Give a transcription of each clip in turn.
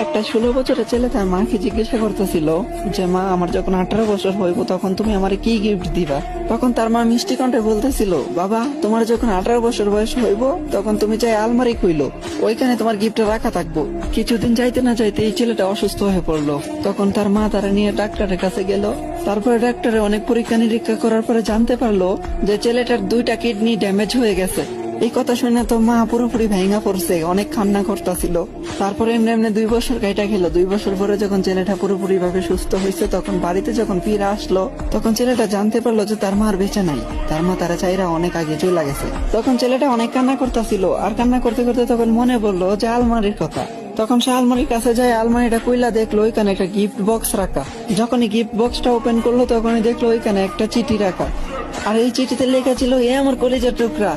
একটা 16 বছরের ছেলে তার মাকে জিজ্ঞাসা করতেছিল যে মা, আমার যখন 18 বছর হইব তখন তুমি আমারে কি গিফট দিবা। তখন তার মা মিষ্টি কণ্ঠে বলতেছিল, বাবা, তোমার যখন 18 বছর বয়স হইব তখন তুমি চাই আলমারি খুইলো, ওইখানে তোমার গিফট রাখা থাকবো। কিছুদিন যাইতে না যাইতে এই ছেলেটা অসুস্থ হয়ে পড়লো। তখন তার মা তারা নিয়ে ডাক্তারের কাছে গেল। তারপরে ডাক্তারে অনেক পরীক্ষা নিরীক্ষা করার পরে জানতে পারলো যে ছেলেটার 2টা কিডনি ড্যামেজ হয়ে গেছে। এই কথা শুনে তো মা পুরোপুরি ভেঙা পড়ছে, অনেক কান্না করতেছিল। তারপরে এমনি এমনি 2 বছর কাইটা গেল। 2 বছর পরে যখন ছেলেটা পুরোপুরি ভাবে সুস্থ হয়েছে, তখন বাড়িতে যখন ফিরে আসলো, তখন ছেলেটা জানতে পারলো যে তার মার বেঁচে নাই। তার মা তারা চাইরা অনেক আগে চলে গেছে। তখন ছেলেটা অনেক কান্না করতেছিল, আর কান্না করতে করতে তখন মনে পড়লো যে আলমারির কথা। তখন সে আলমারির কাছে যায়, আলমারিটা কইলা দেখলো ওইখানে একটা গিফট বক্স রাখা। যখনই গিফট বক্সটা ওপেন করলো তখনই দেখলো ওইখানে একটা চিঠি রাখা। আর এই চিঠিতে লেখা ছিল, এ আমার কলিজার টুকরা।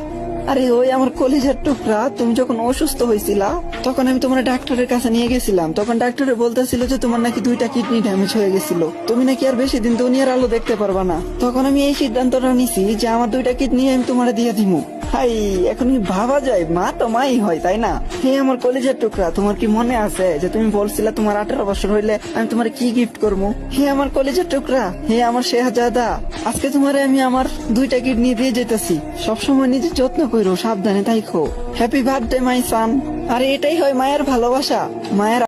আরে ওই আমার কলিজার টুকরা, তুমি যখন অসুস্থ হয়েছিলা তখন আমি তোমার ডাক্তারের কাছে নিয়ে গেছিলাম। তখন ডাক্তারে বলতেছিল যে তোমার নাকি 2টা কিডনি ড্যামেজ হয়ে গেছিল, তুমি নাকি আর বেশি দিন দুনিয়ার আলো দেখতে পারবা না। তখন আমি এই সিদ্ধান্তটা নিছি যে আমার 2টা কিডনি আমি তোমার দিয়ে দিমু। হাই, এখন কি ভাবা যায়, মা তো মাই হয়, তাই না? হে আমার কলিজার টুকরা, তোমার কি মনে আছে যে তুমি বলছিলা তোমার 18 বছর হইলে আমি তোমার কি গিফট করবো? হে আমার কলিজার টুকরা, হে আমার শেহজাদা, আজকে তোমারে আমি আমার 2টা কিডনি দিয়ে যেতেছি। সবসময় নিজের যত্ন কইরো, সাবধানে থাইকো। হ্যাপি বার্থডে মাই সান। আরে এটাই হয় মায়ের ভালোবাসা। মায়ের